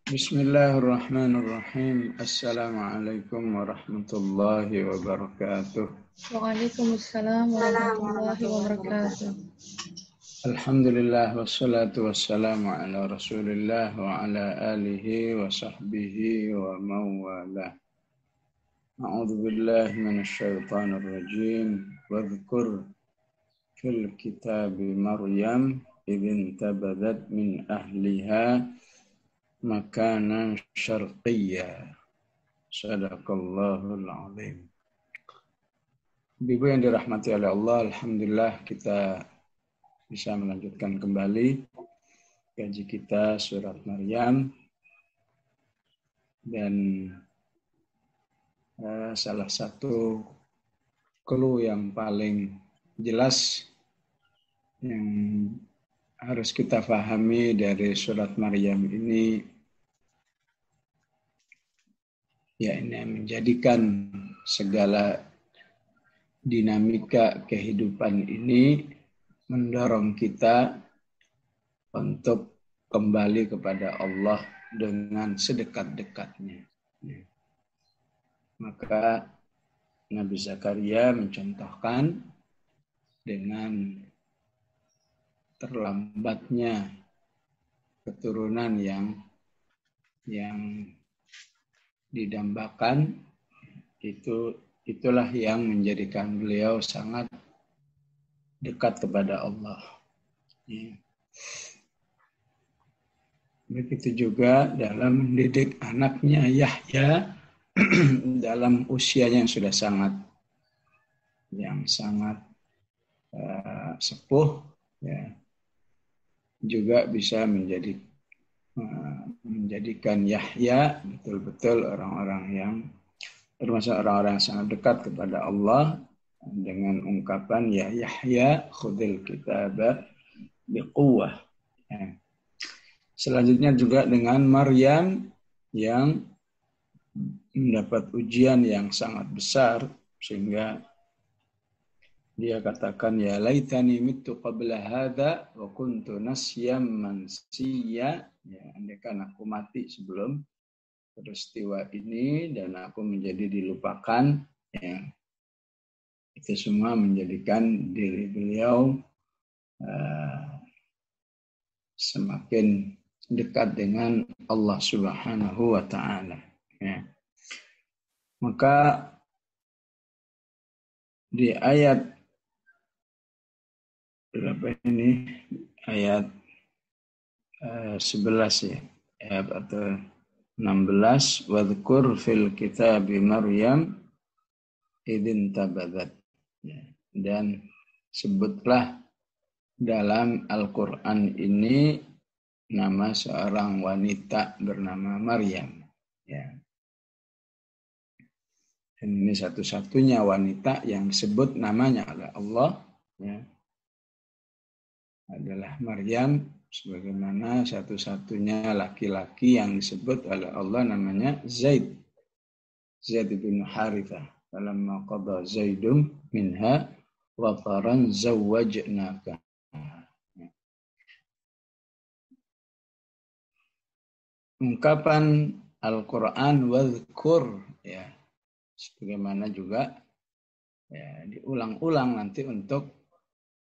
Bismillahirrahmanirrahim. Assalamualaikum warahmatullahi wabarakatuh. Waalaikumsalam warahmatullahi wabarakatuh. Alhamdulillah wassalatu wassalamu ala Rasulillah wa ala alihi wa sahbihi wa mawalah. A'udzu billahi minasyaitonir rajim. Wadhkur fil kitabi Maryam idin tabadat min ahliha makanan syarqiyya. Sadaqallahul azim. Ibu yang dirahmati oleh Allah, alhamdulillah kita bisa melanjutkan kembali kaji kita surat Maryam, dan salah satu clue yang paling jelas yang harus kita pahami dari surat Maryam ini, ya, ini menjadikan segala dinamika kehidupan ini mendorong kita untuk kembali kepada Allah dengan sedekat-dekatnya. Maka Nabi Zakaria mencontohkan dengan terlambatnya keturunan yang didambakan, itulah yang menjadikan beliau sangat dekat kepada Allah. Begitu juga dalam mendidik anaknya Yahya dalam usianya yang sudah sangat sepuh, ya, juga bisa menjadikan Yahya betul-betul orang-orang yang termasuk orang-orang yang sangat dekat kepada Allah dengan ungkapan ya Yahya khudil kitaba biquwwah. Ya. Selanjutnya juga dengan Maryam yang mendapat ujian yang sangat besar sehingga dia katakan ya laitani mittu qabla hadza wa kuntu nasyam mansiya. Ya, andaikan aku mati sebelum peristiwa ini dan aku menjadi dilupakan, ya, itu semua menjadikan diri beliau semakin dekat dengan Allah Subhanahu wa taala. Ya. Maka di ayat berapa ini? Ayat 11 ya. Ayat atau 16, wadhkur fil kitabi Maryam idin tabadat. Ya. Dan sebutlah dalam Al-Quran ini nama seorang wanita bernama Maryam. Ya. Dan ini satu-satunya wanita yang disebut namanya oleh Allah, ya, adalah Maryam, sebagaimana satu-satunya laki-laki yang disebut oleh Allah namanya Zaid bin Harithah. Falamma qada Zaidum minha wataran zawwajnaka. Ungkapan Al-Quran wadhkur, ya, sebagaimana juga ya, diulang-ulang nanti untuk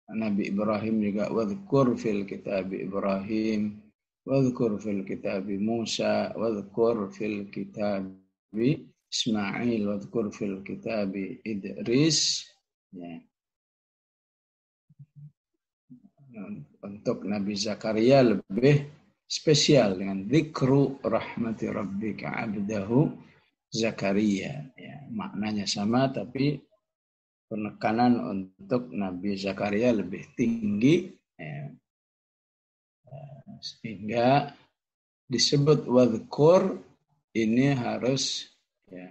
Nabi Ibrahim juga, wadhkur fil kitabi Ibrahim, wadhkur fil kitabi Musa, wadhkur fil kitabi Ismail, wadhkur fil kitabi Idris. Ya. Untuk Nabi Zakaria lebih spesial dengan dzikru rahmati rabbika abdahu Zakaria. Ya, maknanya sama tapi penekanan untuk Nabi Zakaria lebih tinggi, ya, sehingga disebut wadhkur ini harus, ya,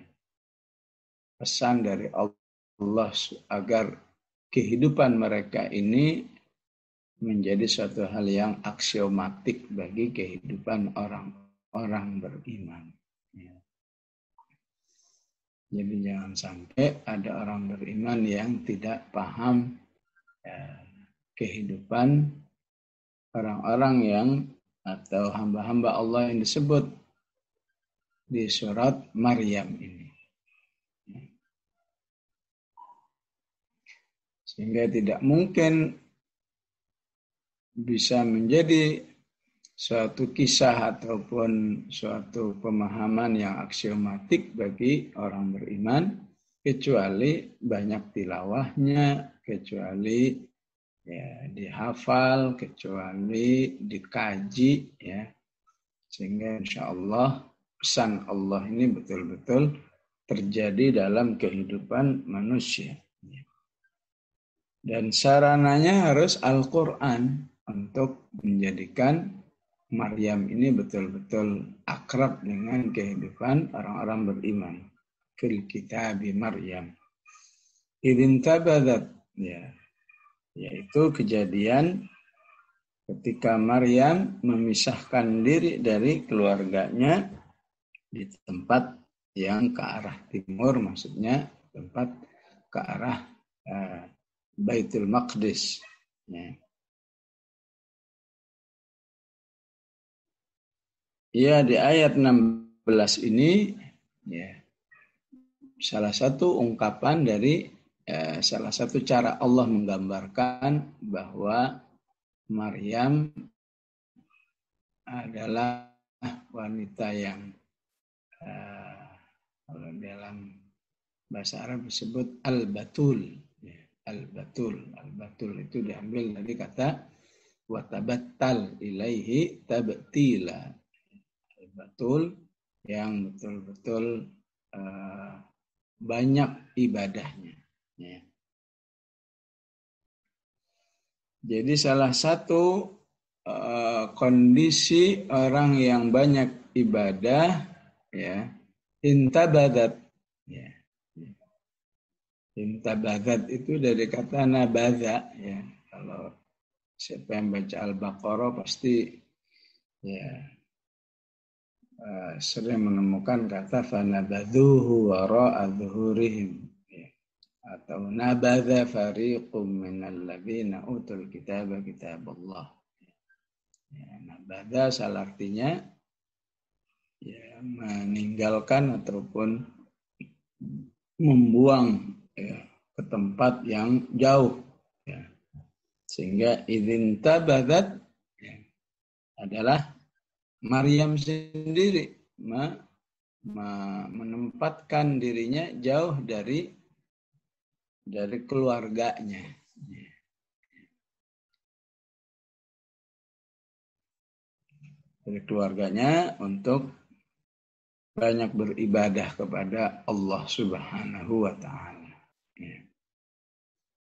pesan dari Allah agar kehidupan mereka ini menjadi suatu hal yang aksiomatik bagi kehidupan orang-orang beriman. Ya. Jadi jangan sampai ada orang beriman yang tidak paham kehidupan orang-orang yang atau hamba-hamba Allah yang disebut di surat Maryam ini. Sehingga tidak mungkin bisa menjadi suatu kisah ataupun suatu pemahaman yang aksiomatik bagi orang beriman, kecuali banyak tilawahnya, kecuali ya dihafal, kecuali dikaji, ya, sehingga insya Allah pesan Allah ini betul-betul terjadi dalam kehidupan manusia. Dan sarananya harus Al-Quran untuk menjadikan Maryam ini betul-betul akrab dengan kehidupan orang-orang beriman. Fil kitabi Maryam. Idin tabadat, ya, yaitu kejadian ketika Maryam memisahkan diri dari keluarganya di tempat yang ke arah timur, maksudnya tempat ke arah Baitul Maqdis. Ya. Ya, di ayat 16 ini ya, salah satu ungkapan dari salah satu cara Allah menggambarkan bahwa Maryam adalah wanita yang kalau dalam bahasa Arab disebut al-batul. Ya, al-batul. Al-batul itu diambil dari kata watabattal ilaihi tabtila. Al-batul yang betul-betul banyak ibadahnya. Ya. Jadi salah satu kondisi orang yang banyak ibadah, ya, intabadat. Ya. Intabadat itu dari kata nabadha. Ya. Kalau siapa yang baca Al-Baqarah pasti ya sering menemukan kata fanabadhuhu wara'a dhuhurihim, ya. Atau nabadha fariqum minal ladzina utul kitaba kitaballah. Ya, nabadha salah artinya ya meninggalkan ataupun membuang, ya, ke tempat yang jauh, ya. Sehingga idzin tabadat, ya, adalah Maryam sendiri menempatkan dirinya jauh dari keluarganya. Dari keluarganya untuk banyak beribadah kepada Allah Subhanahu wa Ta'ala.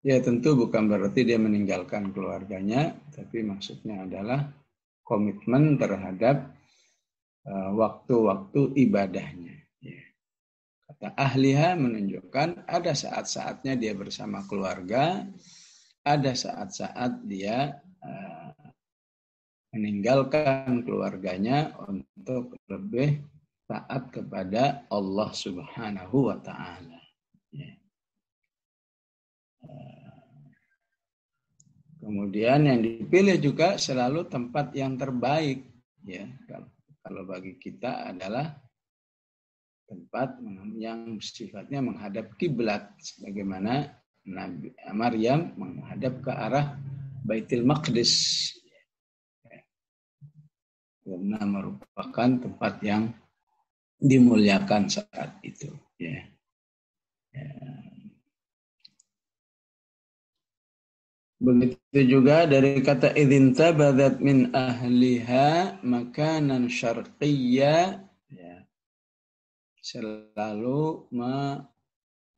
Ya, tentu bukan berarti dia meninggalkan keluarganya, tapi maksudnya adalah komitmen terhadap waktu-waktu ibadahnya. Ya. Kata ahliha menunjukkan ada saat-saatnya dia bersama keluarga, ada saat-saat dia meninggalkan keluarganya untuk lebih taat kepada Allah Subhanahu wa Ta'ala. Ya. Kemudian yang dipilih juga selalu tempat yang terbaik, ya. Kalau bagi kita adalah tempat yang sifatnya menghadap kiblat, sebagaimana Nabi Maryam menghadap ke arah Baitul Maqdis, karena merupakan tempat yang dimuliakan saat itu. Ya. Ya. Begitu juga dari kata idzin tabadat min ahliha makanan syarqiyya, ya, selalu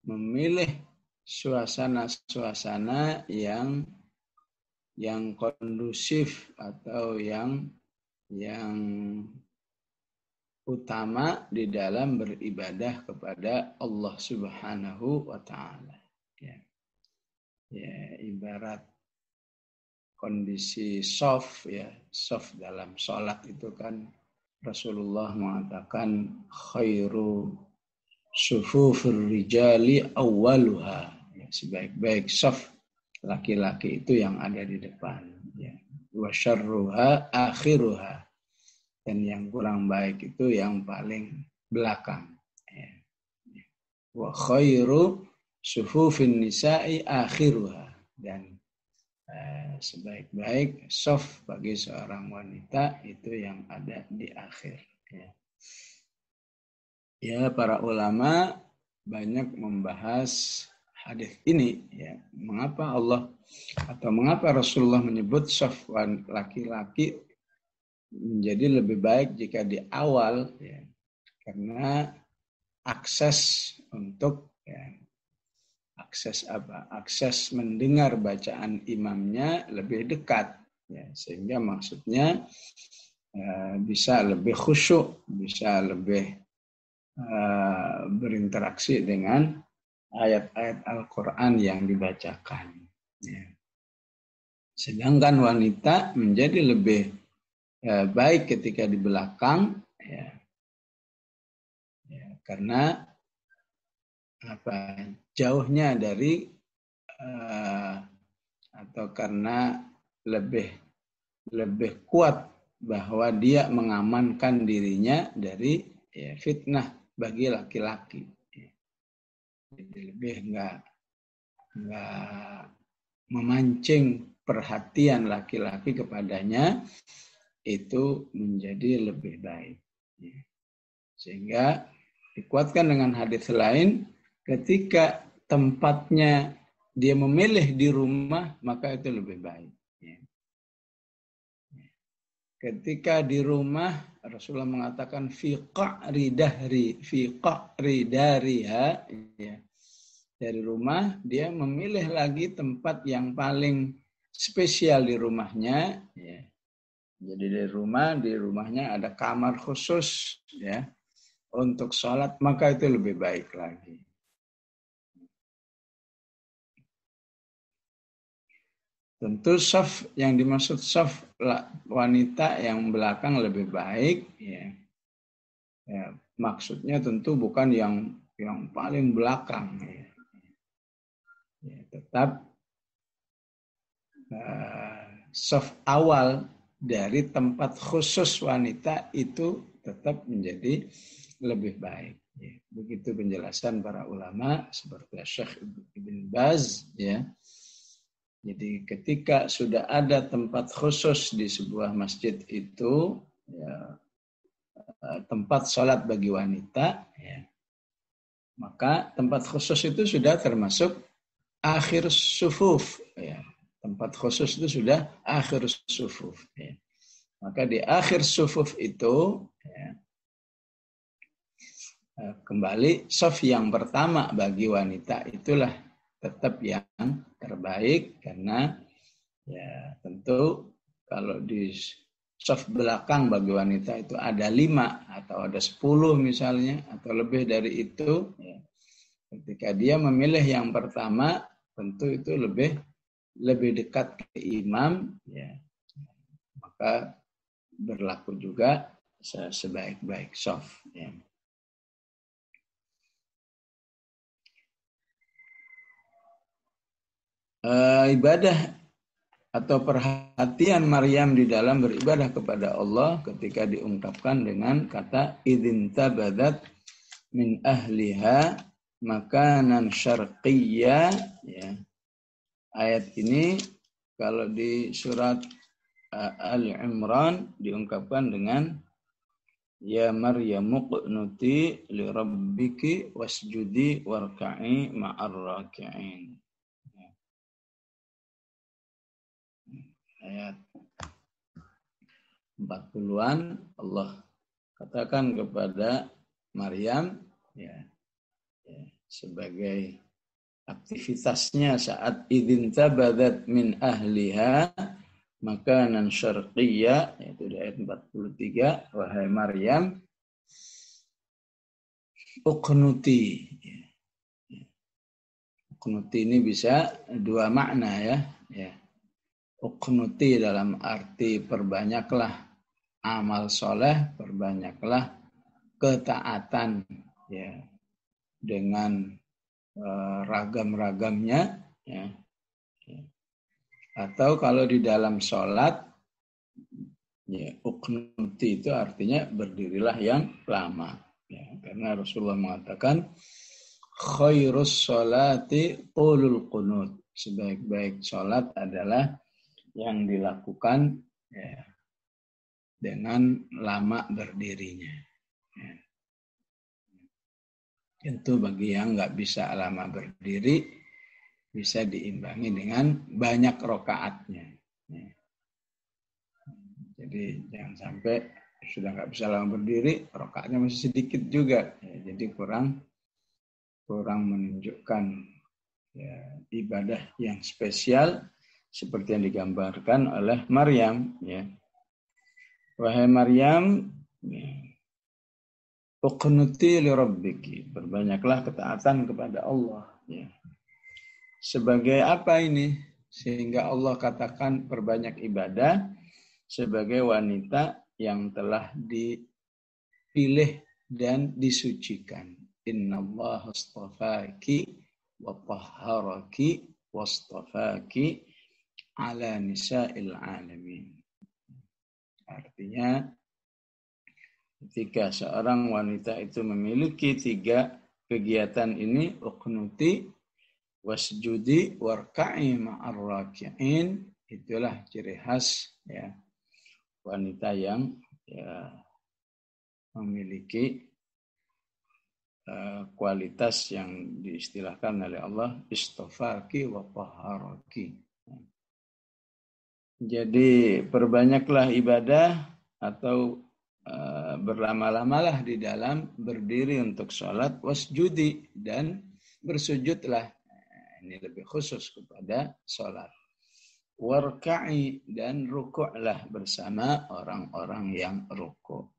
memilih suasana-suasana yang kondusif atau yang utama di dalam beribadah kepada Allah Subhanahu wa Ta'ala. Ya. Ya, ibarat kondisi soft, ya, soft dalam sholat itu kan Rasulullah mengatakan khairu sufufir rijali awwaluha, ya, sebaik-baik soft laki-laki itu yang ada di depan, ya. Wa syarruha akhiruha, dan yang kurang baik itu yang paling belakang. Wa khairu sufufin nisa'i akhiruha. Dan sebaik-baik saf bagi seorang wanita itu yang ada di akhir. Ya, para ulama banyak membahas hadis ini. Ya, mengapa Allah atau mengapa Rasulullah menyebut saf laki-laki menjadi lebih baik jika di awal, ya, karena akses untuk akses mendengar bacaan imamnya lebih dekat, ya, sehingga maksudnya bisa lebih khusyuk, bisa lebih berinteraksi dengan ayat-ayat Al-Quran yang dibacakan. Ya. Sedangkan wanita menjadi lebih baik ketika di belakang, ya, karena jauhnya dari atau karena lebih kuat bahwa dia mengamankan dirinya dari fitnah bagi laki-laki. Jadi lebih nggak memancing perhatian laki-laki kepadanya, itu menjadi lebih baik. Sehingga dikuatkan dengan hadis lain, ketika tempatnya dia memilih di rumah, maka itu lebih baik. Ketika di rumah, Rasulullah mengatakan fi qa'ri dariha, ya. Dari rumah dia memilih lagi tempat yang paling spesial di rumahnya, ya. Jadi di rumahnya ada kamar khusus, ya, untuk sholat, maka itu lebih baik lagi. Tentu saf yang dimaksud saf wanita yang belakang lebih baik, ya. Ya, maksudnya tentu bukan yang paling belakang, ya. Ya, tetap saf awal dari tempat khusus wanita itu tetap menjadi lebih baik. Ya, begitu penjelasan para ulama seperti Syekh Ibn Baz, ya. Jadi ketika sudah ada tempat khusus di sebuah masjid itu, ya, tempat sholat bagi wanita, ya, maka tempat khusus itu sudah termasuk akhir sufuf, ya. Tempat khusus itu sudah akhir sufuf, ya. Maka di akhir sufuf itu, ya, kembali saf yang pertama bagi wanita itulah tetap yang terbaik, karena ya tentu kalau di saf belakang bagi wanita itu ada 5 atau ada 10 misalnya, atau lebih dari itu, ya. Ketika dia memilih yang pertama, tentu itu lebih dekat ke imam, ya. Maka berlaku juga sebaik-baik saf, ya. Ibadah atau perhatian Maryam di dalam beribadah kepada Allah ketika diungkapkan dengan kata idzin tabadat min ahliha makanan syarqiyya, ya. Ayat ini kalau di surat Ali Imran diungkapkan dengan ya Maryamu qnuti li rabbiki wasjudi warka'i ma'ar raki'in. Ayat 40-an Allah katakan kepada Maryam, ya, sebagai aktivitasnya saat idzin tabadat min ahliha makanan syarqiyya, yaitu di ayat 43, wahai Maryam uqnuti. Uqnuti ini bisa dua makna, ya. Uqnuti dalam arti perbanyaklah amal soleh, perbanyaklah ketaatan, ya, dengan ragam-ragamnya, ya. Atau kalau di dalam sholat, ya, uqnuti itu artinya berdirilah yang lama. Ya, karena Rasulullah mengatakan khairus sholati tulul qunut. Sebaik-baik sholat adalah yang dilakukan ya, dengan lama berdirinya. Ya. Tentu bagi yang nggak bisa lama berdiri, bisa diimbangi dengan banyak rokaatnya. Ya. Jadi jangan sampai sudah nggak bisa lama berdiri, rokaatnya masih sedikit juga. Ya, jadi kurang menunjukkan ya, ibadah yang spesial seperti yang digambarkan oleh Maryam. Ya. Wahai Maryam, uqnuti li rabbiki, berbanyaklah ketaatan kepada Allah. Ya. Sebagai apa ini? Sehingga Allah katakan perbanyak ibadah sebagai wanita yang telah dipilih dan disucikan. Innallaha astafaki wa tahharaki wastafaki ala nisa'il alamin. Artinya ketika seorang wanita itu memiliki 3 kegiatan ini, uqnuti wasjudi warka'i ma'ar raki'in, itulah ciri khas ya wanita yang ya, memiliki kualitas yang diistilahkan oleh Allah istofaki wa taharaki. Jadi perbanyaklah ibadah atau berlama-lamalah di dalam berdiri untuk sholat, wasjudi, dan bersujudlah. Ini lebih khusus kepada sholat. Warka'i, dan rukuklah bersama orang-orang yang rukuk.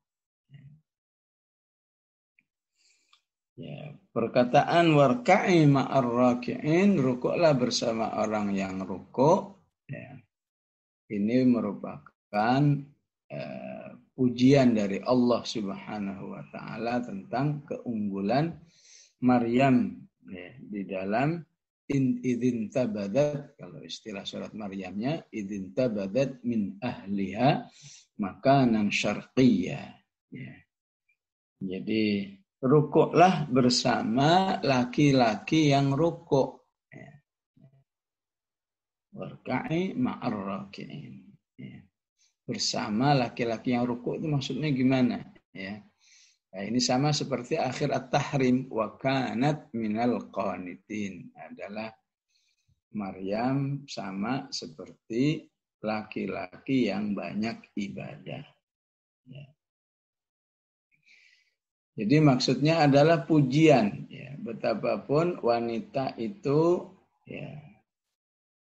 Ya, perkataan warka'i ma'ar raki'in, rukuklah bersama orang yang rukuk. Ya, ini merupakan pujian dari Allah Subhanahu wa Ta'ala tentang keunggulan Maryam ya, di dalam idin tabadat, kalau istilah surat Maryamnya, idin tabadat min ahliha makanan syarqiyah. Ya. Jadi rukuklah bersama laki-laki yang rukuk. Ya. Warka'i ma'ar raki'in. Ya. Bersama laki-laki yang rukuk itu maksudnya gimana? Ya. Nah, ini sama seperti akhir At-Tahrim, wa kanat minal qanitin, adalah Maryam sama seperti laki-laki yang banyak ibadah. Ya. Jadi maksudnya adalah pujian. Ya. Betapapun wanita itu, ya,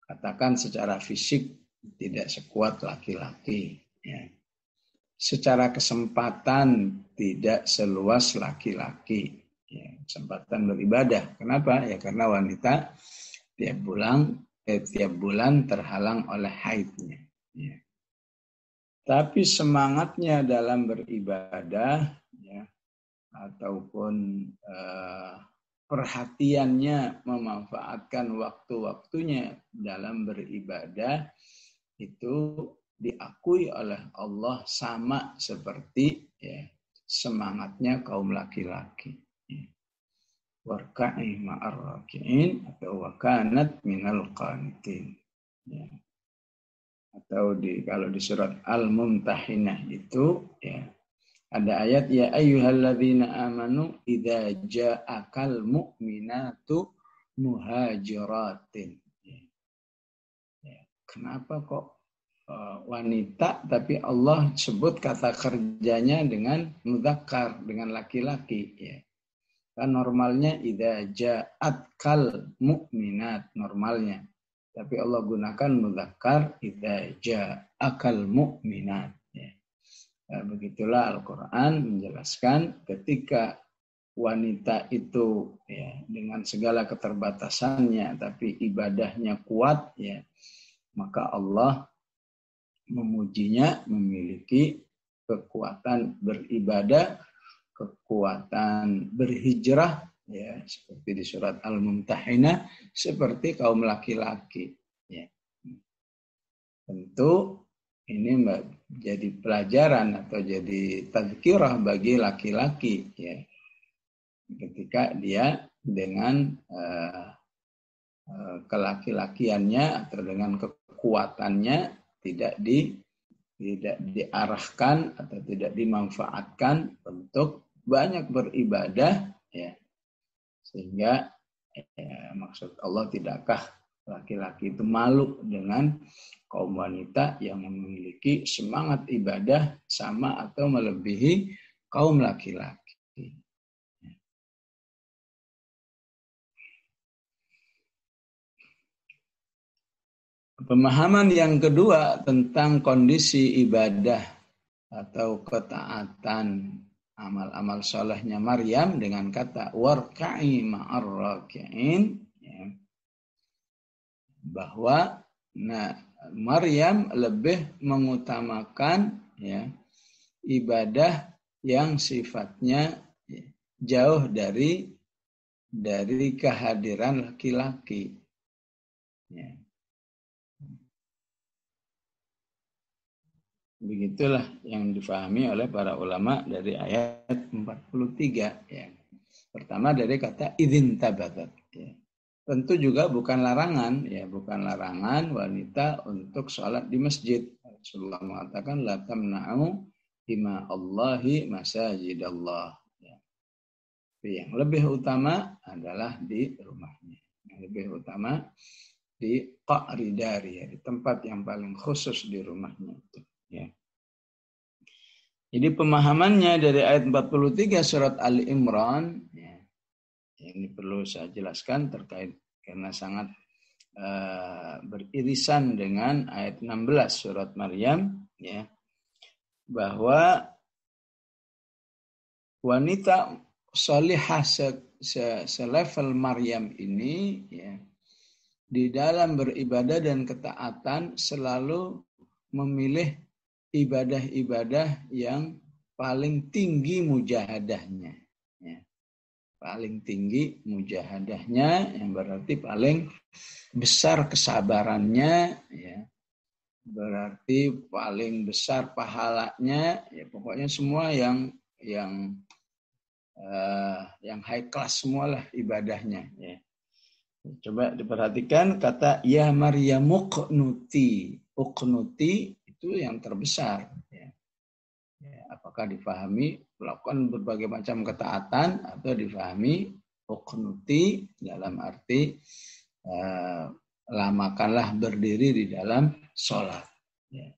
katakan secara fisik tidak sekuat laki-laki. Ya. Secara kesempatan tidak seluas laki-laki. Ya, kesempatan beribadah. Kenapa? Ya karena wanita tiap bulan terhalang oleh haidnya. Ya. Tapi semangatnya dalam beribadah, ya, ataupun perhatiannya memanfaatkan waktu-waktunya dalam beribadah itu diakui oleh Allah sama seperti ya, semangatnya kaum laki-laki. Warka'i ma'ar raki'in atau wakanat minal qanitin. Ya. Atau kalau di surat Al-Mumtahinah itu ya, ada ayat ya ayyuhalladzina amanu idza ja'akal mu'minatu muhajiratin. Ya. Kenapa kok wanita tapi Allah sebut kata kerjanya dengan mudzakkar, dengan laki-laki ya. Kan normalnya idza ja'atkal mu'minat normalnya. Tapi Allah gunakan mudzakkar idza ja'akal mu'minat ya. Nah, begitulah Al-Qur'an menjelaskan ketika wanita itu ya dengan segala keterbatasannya tapi ibadahnya kuat ya, maka Allah memujinya memiliki kekuatan beribadah, kekuatan berhijrah ya, seperti di surat Al-Mumtahinah, seperti kaum laki-laki ya. Tentu ini jadi pelajaran atau jadi tadzkirah bagi laki-laki ya, ketika dia dengan kelaki-lakiannya atau dengan kekuatannya tidak diarahkan atau tidak dimanfaatkan untuk banyak beribadah, ya, sehingga maksud Allah, tidakkah laki-laki itu malu dengan kaum wanita yang memiliki semangat ibadah sama atau melebihi kaum laki-laki. Pemahaman yang kedua tentang kondisi ibadah atau ketaatan amal-amal solehnya Maryam dengan kata warka'i ma'ar raki'in, ya, bahwa Maryam lebih mengutamakan, ya, ibadah yang sifatnya jauh dari kehadiran laki-laki. Ya. Begitulah yang difahami oleh para ulama dari ayat 43. Ya. Pertama dari kata idzin tabadat. Ya. Tentu juga bukan larangan, ya, bukan larangan wanita untuk sholat di masjid. Rasulullah mengatakan la tamna'u ima Allahi masajidallah. Ya. Tapi yang lebih utama adalah di rumahnya. Yang lebih utama di qa'ri dari, ya, di tempat yang paling khusus di rumahnya itu. Ya. Jadi pemahamannya dari ayat 43 surat Ali Imran, ya, ini perlu saya jelaskan terkait karena sangat beririsan dengan ayat 16 surat Maryam, ya, bahwa wanita salihah selevel Maryam ini, ya, di dalam beribadah dan ketaatan selalu memilih ibadah-ibadah yang paling tinggi mujahadahnya, ya. Paling tinggi mujahadahnya, yang berarti paling besar kesabarannya, ya. Berarti paling besar pahalanya, ya, pokoknya semua yang high class semualah ibadahnya, ya. Coba diperhatikan kata ya Maryam uqnuti. Uqnuti itu yang terbesar, ya. Ya, apakah difahami melakukan berbagai macam ketaatan atau difahami uqnuti dalam arti lamakanlah berdiri di dalam sholat, ya.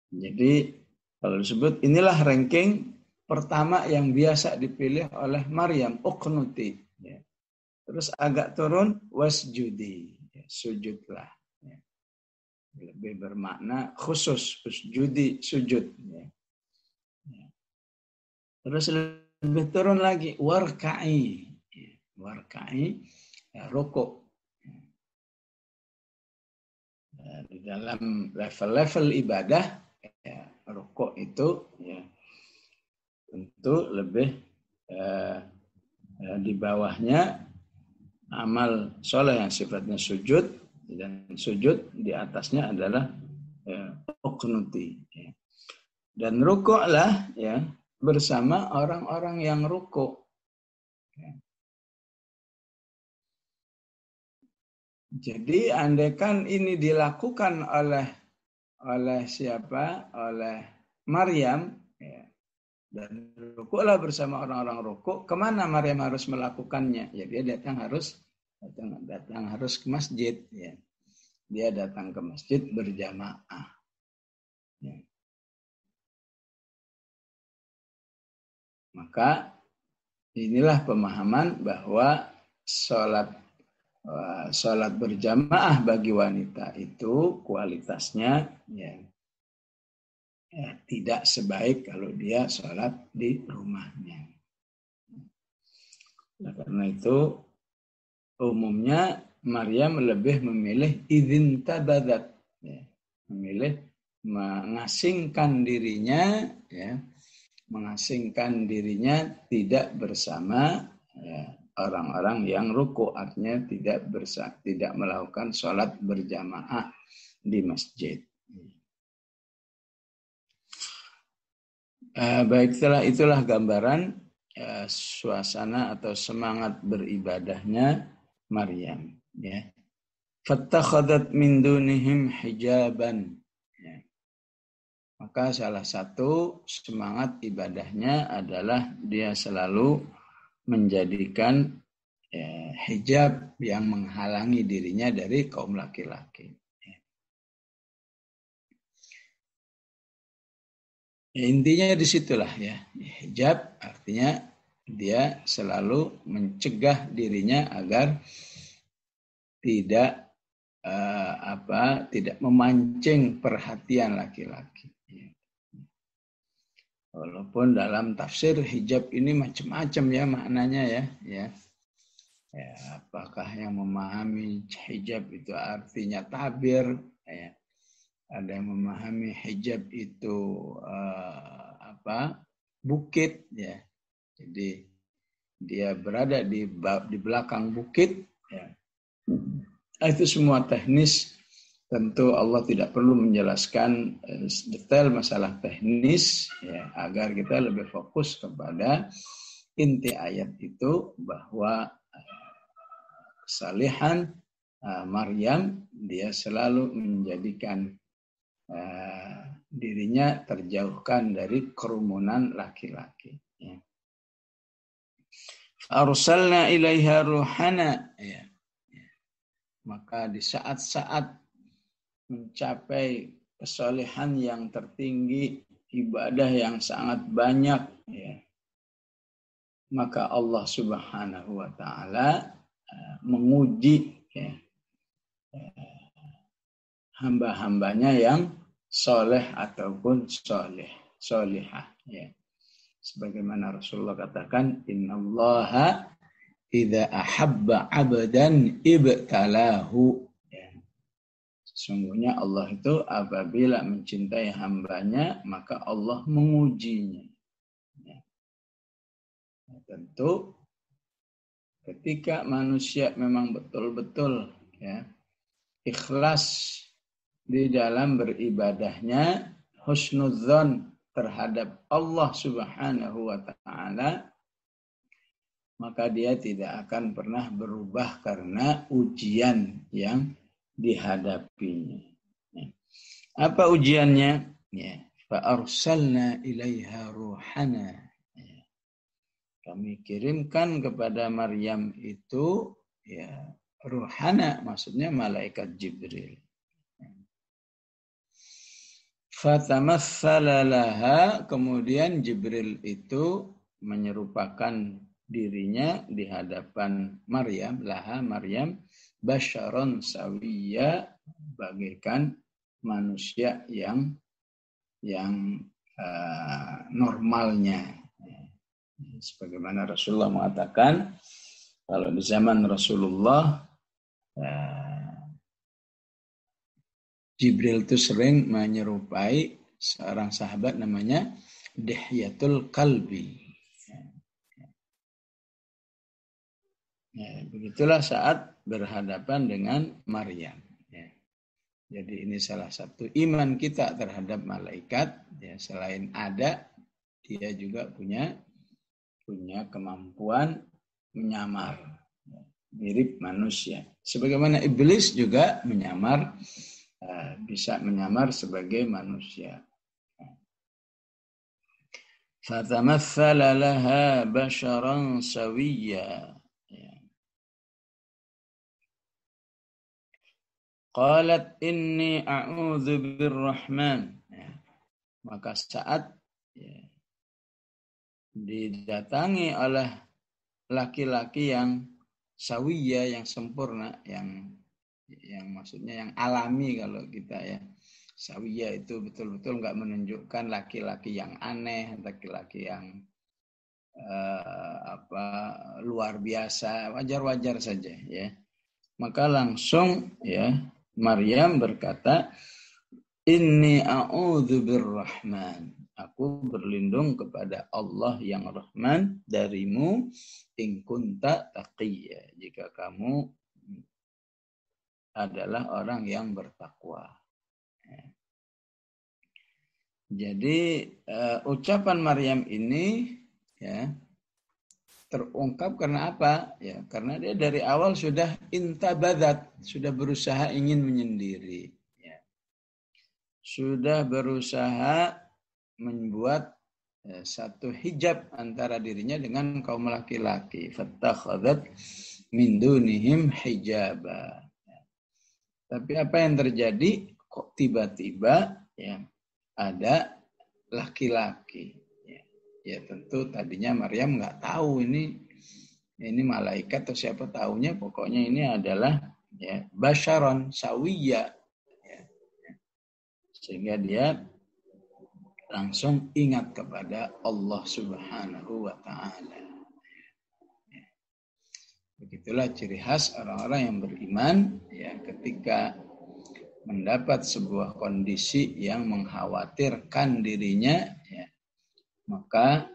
Jadi kalau disebut inilah ranking pertama yang biasa dipilih oleh Maryam, uqnuti, ya. Terus agak turun wasjudi, ya, sujudlah, ya. Lebih bermakna khusus, usjudi, sujud, ya. Ya. Terus lebih turun lagi warka'i, ya. Warka'i, ya, rukuk. Ya, di dalam level-level ibadah, ya, rukuk itu, ya, tentu lebih di bawahnya amal soleh yang sifatnya sujud, dan sujud di atasnya adalah uqnuti, ya. Dan rukuklah, ya, bersama orang-orang yang rukuk, ya. Jadi andaikan ini dilakukan oleh siapa? Oleh Maryam, ya, dan rukuklah bersama orang-orang rukuk, kemana Maryam harus melakukannya? Ya, dia datang harus ke masjid, ya. Dia datang ke masjid berjamaah, ya. Maka inilah pemahaman bahwa sholat berjamaah bagi wanita itu kualitasnya, ya, tidak sebaik kalau dia sholat di rumahnya. Nah, karena itu umumnya Maryam lebih memilih idzin tabadat, ya, memilih mengasingkan dirinya, ya, mengasingkan dirinya tidak bersama, ya, orang-orang yang ruku, artinya tidak melakukan sholat berjamaah di masjid. Baik, itulah gambaran suasana atau semangat beribadahnya Maryam, ya. Fattakhadat min dunihim hijaban. Ya. Maka salah satu semangat ibadahnya adalah dia selalu menjadikan hijab yang menghalangi dirinya dari kaum laki-laki. Ya, intinya disitulah ya, hijab artinya dia selalu mencegah dirinya agar tidak tidak memancing perhatian laki-laki. Walaupun dalam tafsir hijab ini macam-macam ya maknanya ya. Apakah yang memahami hijab itu artinya tabir, ya. Ada yang memahami hijab itu bukit, ya. Jadi dia berada di belakang bukit, ya. Itu semua teknis. Tentu Allah tidak perlu menjelaskan detail masalah teknis, ya, agar kita lebih fokus kepada inti ayat itu bahwa kesalihan Maryam dia selalu menjadikan dirinya terjauhkan dari kerumunan laki-laki. Ya. Arsalna ilaiha ruhana. Ya. Maka di saat-saat mencapai kesalehan yang tertinggi, ibadah yang sangat banyak, ya, maka Allah Subhanahu wa Ta'ala menguji, ya, hamba-hambanya yang soleh ataupun solehah. Ya. Sebagaimana Rasulullah katakan, innallaha idza ahabba abdan ibtalahu. Ya. Sesungguhnya Allah itu apabila mencintai hambanya, maka Allah mengujinya. Ya. Nah, tentu ketika manusia memang betul-betul, ya, ikhlas di dalam beribadahnya, husnudzon terhadap Allah Subhanahu wa Ta'ala, maka dia tidak akan pernah berubah karena ujian yang dihadapinya. Apa ujiannya? Ya, fa arsalna ilaiha ruhana. Ya. Kami kirimkan kepada Maryam itu, ya, ruhana, maksudnya malaikat Jibril. Fatamassala laha, kemudian Jibril itu menyerupakan dirinya di hadapan Maryam, laha Maryam, basyaron sawiyya, bagaikan manusia yang normalnya. Sebagaimana Rasulullah mengatakan, kalau di zaman Rasulullah Jibril itu sering menyerupai seorang sahabat namanya Dihyatul Kalbi. Ya, begitulah saat berhadapan dengan Maryam. Ya. Jadi ini salah satu iman kita terhadap malaikat. Ya, selain ada, dia juga punya kemampuan menyamar, ya, mirip manusia. Sebagaimana iblis juga bisa menyamar sebagai manusia. Fatamassala laha basharan sawiyya. Qalat inni a'udzu birrahman. Maka saat didatangi oleh laki-laki yang sawiyya, yang sempurna, yang maksudnya yang alami kalau kita ya. Sawiyya itu betul-betul enggak menunjukkan laki-laki yang aneh, laki-laki yang luar biasa, wajar-wajar saja ya. Maka langsung ya Maryam berkata, inni a'udzu birrahman. Aku berlindung kepada Allah yang Rahman darimu, in kunta taqiyya, jika kamu adalah orang yang bertakwa. Jadi ucapan Maryam ini ya terungkap karena apa? Ya, karena dia dari awal sudah intabadat, sudah berusaha ingin menyendiri. Ya. Sudah berusaha membuat satu hijab antara dirinya dengan kaum laki-laki. Fattakhadat min dunihim hijaba. Ya. Tapi apa yang terjadi? Kok tiba-tiba ya ada laki-laki. Ya tentu tadinya Maryam nggak tahu ini malaikat atau siapa tahunya, pokoknya ini adalah ya basyaron sawiyya ya. Sehingga dia langsung ingat kepada Allah Subhanahu wa taala. Ya. Begitulah ciri khas orang-orang yang beriman ya, ketika mendapat sebuah kondisi yang mengkhawatirkan dirinya ya, maka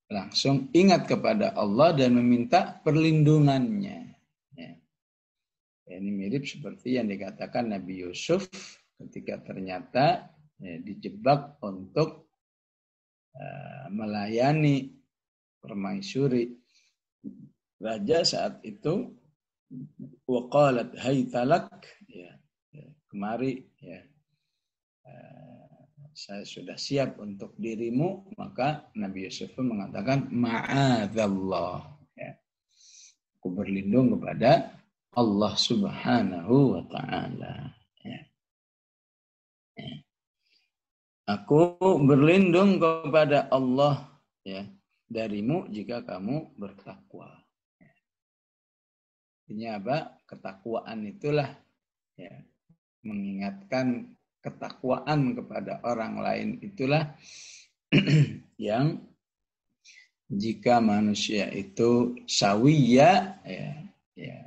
langsung ingat kepada Allah dan meminta perlindungannya. Ya. Ini mirip seperti yang dikatakan Nabi Yusuf ketika ternyata dijebak untuk melayani permaisuri raja saat itu. Waqalat haytalak, ya, kemari ya. Saya sudah siap untuk dirimu, maka Nabi Yusuf pun mengatakan ma'adzallah ya. Aku berlindung kepada Allah Subhanahu wa taala ya. Ya. Aku berlindung kepada Allah ya darimu jika kamu bertakwa. Ya. Artinya apa? Ketakwaan itulah ya, mengingatkan ketakwaan kepada orang lain itulah yang jika manusia itu sawiyya ya,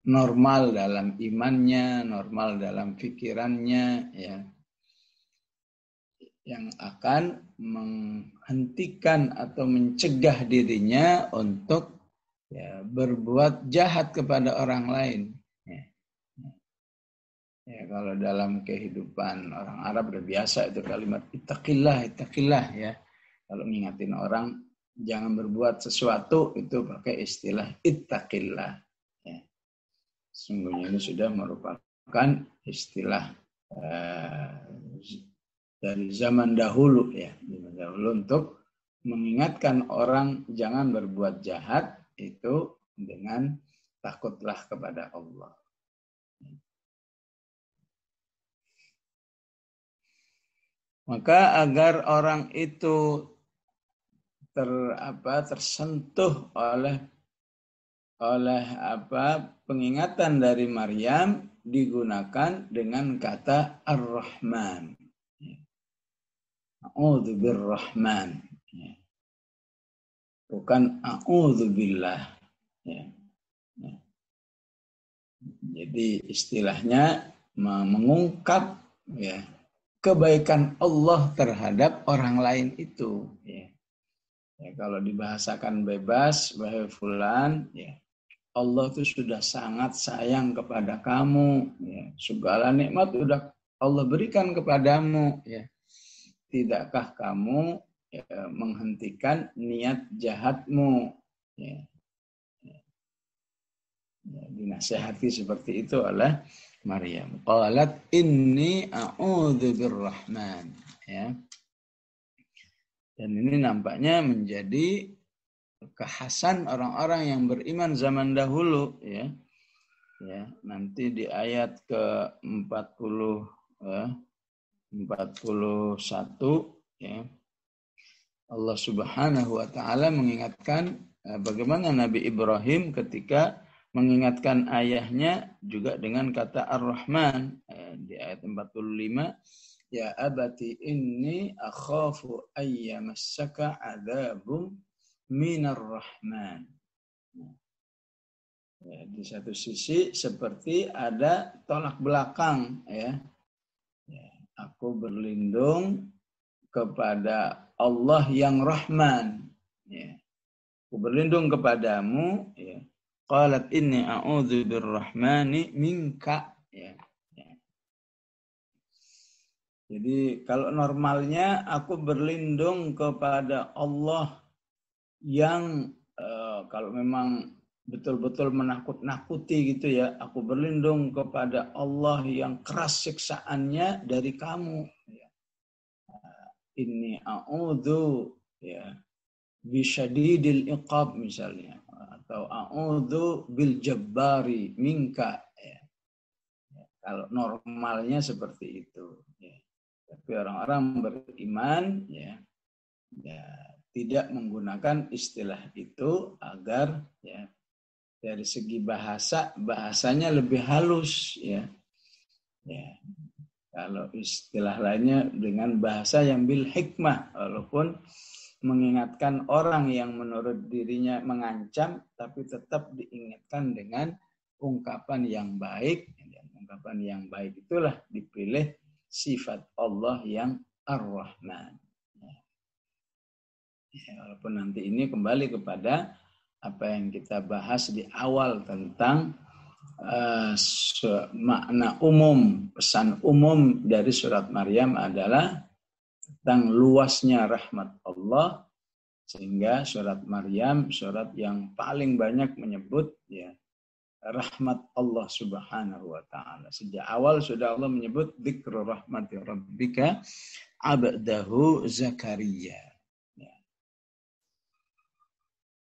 normal dalam imannya, normal dalam pikirannya ya, yang akan menghentikan atau mencegah dirinya untuk ya, berbuat jahat kepada orang lain. Ya, kalau dalam kehidupan orang Arab udah biasa itu kalimat ittaqillah ya. Kalau ngingatin orang jangan berbuat sesuatu itu pakai istilah ittaqillah. Ya. Sungguhnya ini sudah merupakan istilah dari zaman dahulu ya, zaman dahulu untuk mengingatkan orang jangan berbuat jahat itu dengan takutlah kepada Allah. Maka agar orang itu tersentuh oleh pengingatan dari Maryam digunakan dengan kata Ar-Rahman. A'udzu birrahman. Bukan a'udzu billah. Jadi istilahnya mengungkap ya kebaikan Allah terhadap orang lain itu. Ya, kalau dibahasakan bebas, wahai fulan, ya, Allah itu sudah sangat sayang kepada kamu. Ya, segala nikmat sudah Allah berikan kepadamu. Ya. Tidakkah kamu ya, menghentikan niat jahatmu? Ya. Ya, dinasihati seperti itu oleh Maryam. Qalat inni a'udzu birrahman ya. Dan ini nampaknya menjadi kekhasan orang-orang yang beriman zaman dahulu ya. Ya, nanti di ayat ke-40 41 ya. Allah Subhanahu wa taala mengingatkan bagaimana Nabi Ibrahim ketika mengingatkan ayahnya juga dengan kata Ar-Rahman di ayat 45, ya abati inni akhafu ayyamassaka adzabum minar rahman. Ya, di satu sisi seperti ada tolak belakang ya. Ya, aku berlindung kepada Allah yang Rahman. Ya. Aku berlindung kepadamu ya. Qalat inni a'udzu birrahmani minka ya. Jadi kalau normalnya aku berlindung kepada Allah yang kalau memang betul-betul menakut-nakuti gitu ya, aku berlindung kepada Allah yang keras siksaannya dari kamu. Inni a'udzu ya bisyadidil iqab misalnya, atau a'udzu bil jabbari minka ya. Kalau normalnya seperti itu ya. Tapi orang-orang beriman ya tidak menggunakan istilah itu agar ya dari segi bahasanya lebih halus ya. Kalau istilah lainnya dengan bahasa yang bil hikmah, walaupun mengingatkan orang yang menurut dirinya mengancam, tapi tetap diingatkan dengan ungkapan yang baik. Dan ungkapan yang baik itulah dipilih sifat Allah yang Ar-Rahman. Ya, walaupun nanti ini kembali kepada apa yang kita bahas di awal tentang makna umum, pesan umum dari surat Maryam adalah tentang luasnya rahmat Allah, sehingga surat Maryam surat yang paling banyak menyebut ya rahmat Allah Subhanahu wa taala. Sejak awal sudah Allah menyebut dzikru rahmati rabbika abdahu Zakaria. Ya.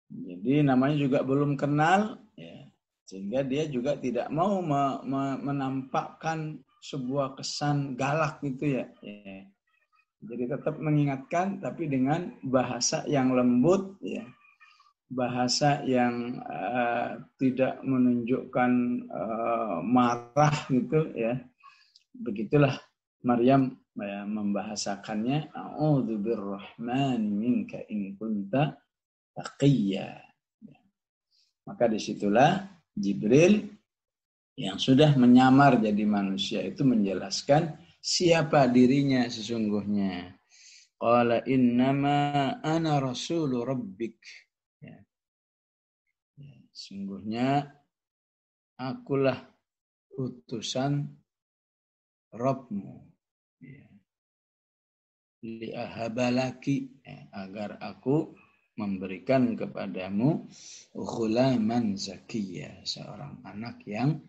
Jadi namanya juga belum kenal ya. Sehingga dia juga tidak mau menampakkan sebuah kesan galak gitu ya. Ya. Jadi tetap mengingatkan tapi dengan bahasa yang lembut ya. Bahasa yang tidak menunjukkan marah gitu ya. Begitulah Maryam ya, membahasakannya, a'udzu birrahmani minka in kunta taqiyya. Maka disitulah Jibril yang sudah menyamar jadi manusia itu menjelaskan siapa dirinya sesungguhnya. Qala innama ana rasulu rabbik. Ya. Sungguhnya akulah utusan Rabbmu. Ya. Li'ahabalaki, agar aku memberikan kepadamu ghulaman zakiyya, seorang anak yang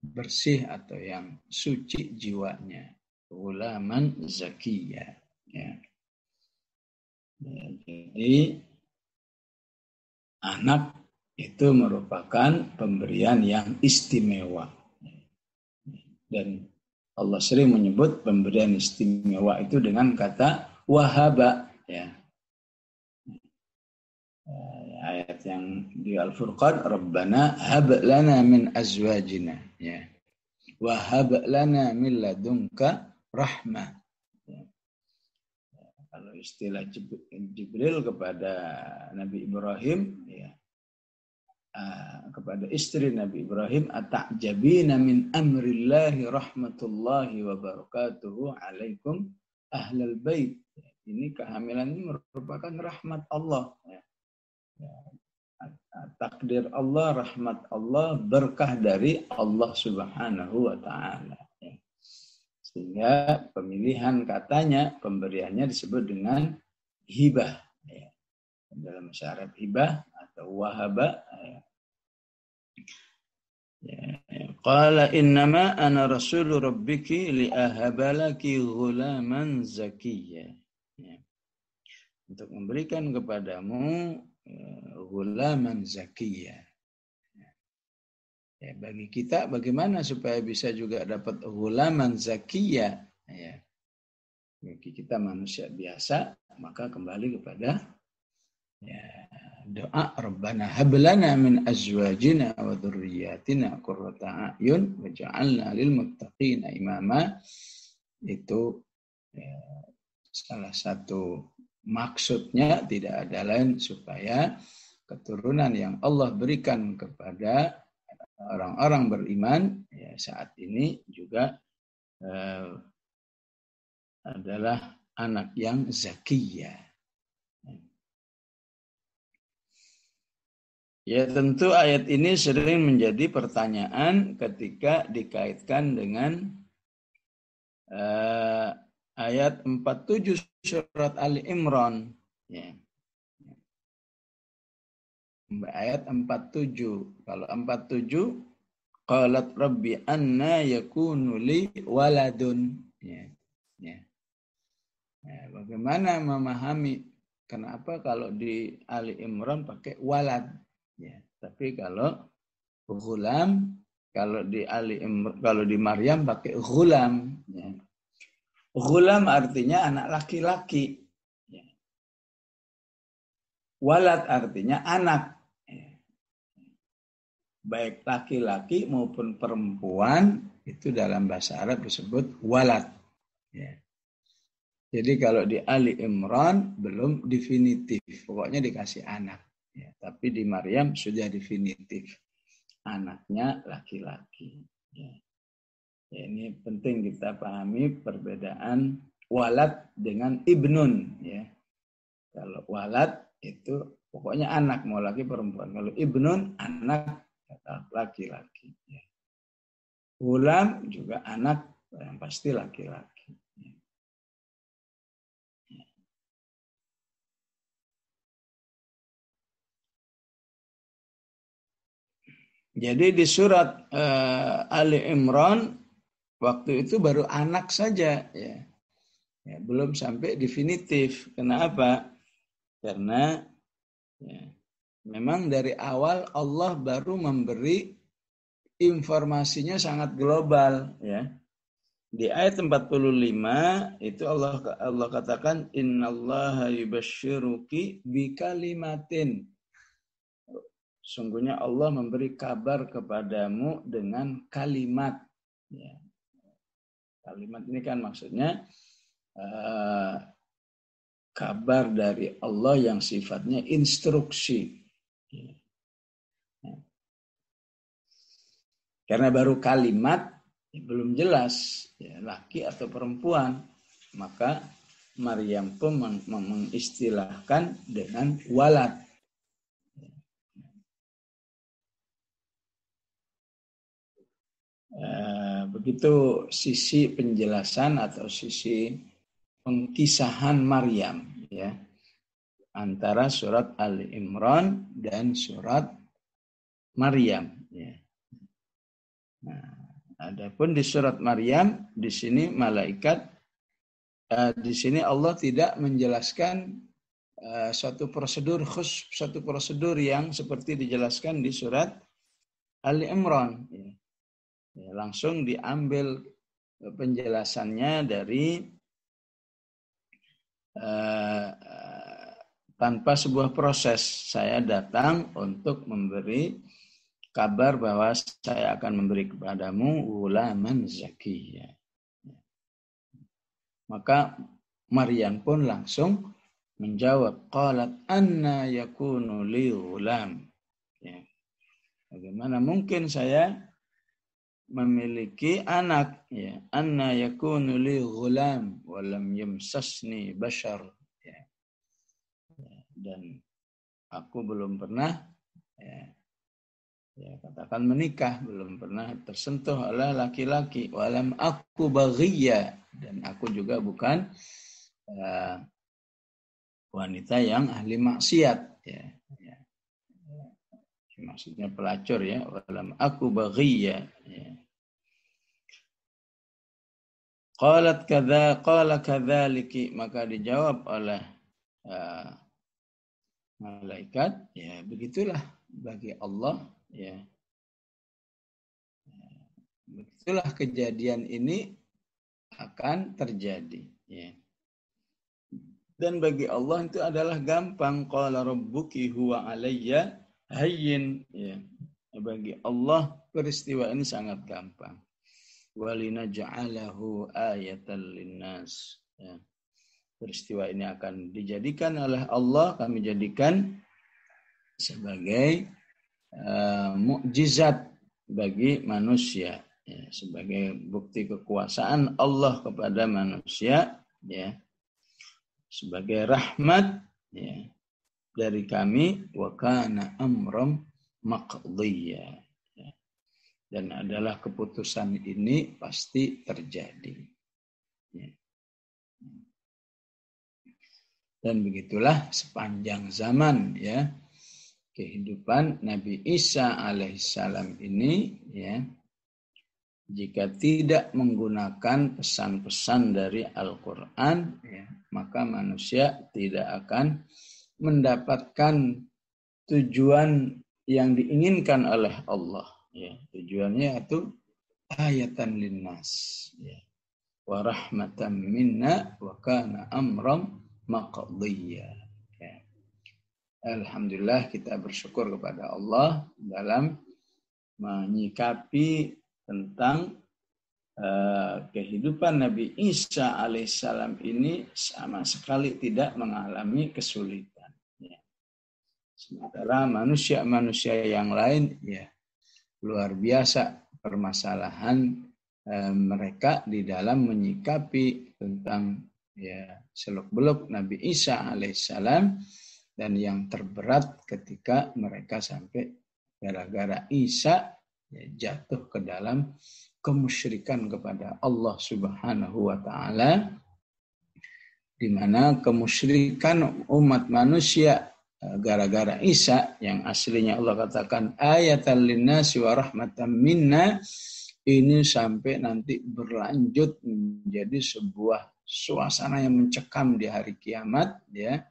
bersih atau yang suci jiwanya. Ghulaman zakiyya. Ya. Jadi anak itu merupakan pemberian yang istimewa. Dan Allah sering menyebut pemberian istimewa itu dengan kata wahaba. Ya. Ayat yang di Al-Furqan, Rabbana hab lana min azwajina. Ya. Wahab lana min ladunka rahmah. Kalau istilah Jibril kepada Nabi Ibrahim, ya, kepada istri Nabi Ibrahim, ata'jabina min amrillahi rahmatullahi wa barakatuhu alaikum ahlal bait. Ini kehamilan ini merupakan rahmat Allah. Ya. Takdir Allah, rahmat Allah, berkah dari Allah Subhanahu wa ta'ala. Sehingga pemilihan katanya, pemberiannya disebut dengan hibah. Ya. Dalam syarat hibah atau wahaba. Ya. Qala innama ana rasulu rabbiki li'ahabalaki ghulaman zakiyya. Ya. Untuk memberikan kepadamu ghulaman zakiyya. Ya, bagi kita bagaimana supaya bisa juga dapat ghulaman zakiyya ya. Bagi kita manusia biasa, maka kembali kepada ya, doa Rabbana hablana min azwajina wa dzurriyyatina qurrata a'yun waj'alna lil muttaqina imama. Itu ya, salah satu maksudnya tidak ada lain supaya keturunan yang Allah berikan kepada orang-orang beriman ya, saat ini juga adalah anak yang zakiyah. Ya tentu ayat ini sering menjadi pertanyaan ketika dikaitkan dengan ayat 47 surat Ali Imran. Ya. Ayat 47. Kalau 47, qalat rabbi anna yakunu li waladun. Ya. Ya. Ya, bagaimana memahami kenapa kalau di Ali Imran pakai walad? Ya. Tapi kalau ghulam, kalau di Maryam pakai ghulam. Ya. Ghulam artinya anak laki-laki. Ya. Walad artinya anak. Ya. Baik laki-laki maupun perempuan itu dalam bahasa Arab disebut walad. Ya. Jadi kalau di Ali Imran belum definitif, pokoknya dikasih anak. Ya, tapi di Maryam sudah definitif, anaknya laki-laki. Ya. Ya, ini penting kita pahami perbedaan walad dengan ibnun. Ya. Kalau walad itu pokoknya anak, mau laki perempuan. Kalau ibnun anak laki-laki. Ya. Ghulam juga anak yang pasti laki-laki. Jadi di surat Ali Imran waktu itu baru anak saja, ya. Ya, belum sampai definitif. Kenapa? Karena ya, memang dari awal Allah baru memberi informasinya sangat global, ya. Di ayat 45 itu Allah katakan innallaha yubashshiruki bikalimatin. Sungguhnya Allah memberi kabar kepadamu dengan kalimat. Ya. Kalimat ini kan maksudnya kabar dari Allah yang sifatnya instruksi. Ya. Ya. Karena baru kalimat, belum jelas ya, laki atau perempuan. Maka Maryam pun mengistilahkan dengan walad. Begitu sisi penjelasan atau sisi pengkisahan Maryam, ya, antara surat Ali Imran dan surat Maryam. Ya. Nah, adapun di surat Maryam, di sini malaikat, di sini Allah tidak menjelaskan suatu prosedur khusus, suatu prosedur yang seperti dijelaskan di surat Ali Imran. Ya. Ya, langsung diambil penjelasannya dari tanpa sebuah proses. Saya datang untuk memberi kabar bahwa saya akan memberi kepadamu ghulaman zakiyya. Maka Maryam pun langsung menjawab, qalat anna yakunu li ghulam. Ya. Bagaimana mungkin saya memiliki anak, ya, anna yakunu li ghulam wa lam yamsasni bashar, ya. Dan aku belum pernah ya katakan menikah, belum pernah tersentuh oleh laki-laki, walam aku baghiyya, dan aku juga bukan wanita yang ahli maksiat, ya. Maksudnya pelacur, ya, walam aku baghiyya, ya. Qala kadzaliki, maka dijawab oleh malaikat, ya begitulah bagi Allah, ya. Begitulah kejadian ini akan terjadi, ya. Dan bagi Allah itu adalah gampang. Qala rabbuki huwa alayya hayyin, ya. Bagi Allah peristiwa ini sangat gampang. Walinaj'alahu ayatan linnas, ya. Peristiwa ini akan dijadikan oleh Allah, kami jadikan sebagai mukjizat bagi manusia, ya, sebagai bukti kekuasaan Allah kepada manusia, ya, sebagai rahmat, ya, dari kami, wa kana amram maqdiyya, ya. Dan adalah keputusan ini pasti terjadi. Dan begitulah sepanjang zaman ya kehidupan Nabi Isa alaihissalam ini ya, jika tidak menggunakan pesan-pesan dari Al-Quran ya, maka manusia tidak akan mendapatkan tujuan yang diinginkan oleh Allah ya. Tujuannya itu ayatan linnas ya. Wa rahmatan minna wa kana amram maqdiyya ya. Alhamdulillah kita bersyukur kepada Allah dalam menyikapi tentang kehidupan Nabi Isa alaihissalam ini sama sekali tidak mengalami kesulitan. Ya. Sementara manusia-manusia yang lain ya luar biasa permasalahan mereka di dalam menyikapi tentang ya seluk-beluk Nabi Isa alaihissalam, dan yang terberat ketika mereka sampai gara-gara Isa ya, jatuh ke dalam kemusyrikan kepada Allah Subhanahu wa taala, di mana kemusyrikan umat manusia gara-gara Isa yang aslinya Allah katakan ayatan linnasi wa rahmatan minna, ini sampai nanti berlanjut menjadi sebuah suasana yang mencekam di hari kiamat ya,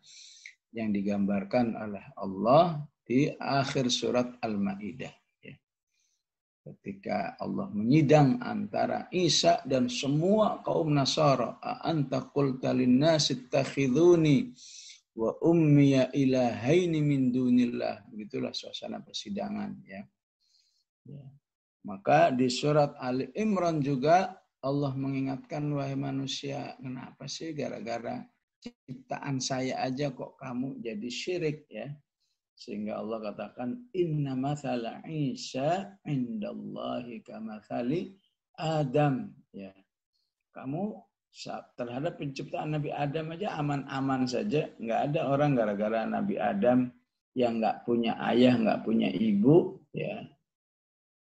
yang digambarkan oleh Allah di akhir surat Al-Maidah ya. Ketika Allah menyidang antara Isa dan semua kaum Nasara, anta qulta linnasi ittakhiduni wa ummiya ilahaini min dunillah, begitulah suasana persidangan ya. Ya. Maka di surat Ali Imran juga Allah mengingatkan, wahai manusia, kenapa sih gara-gara ciptaan saya aja kok kamu jadi syirik ya. Sehingga Allah katakan inna mathala Isa indallahi kamathali Adam ya. Kamu terhadap penciptaan Nabi Adam aja aman-aman saja, nggak ada orang gara-gara Nabi Adam yang nggak punya ayah, nggak punya ibu ya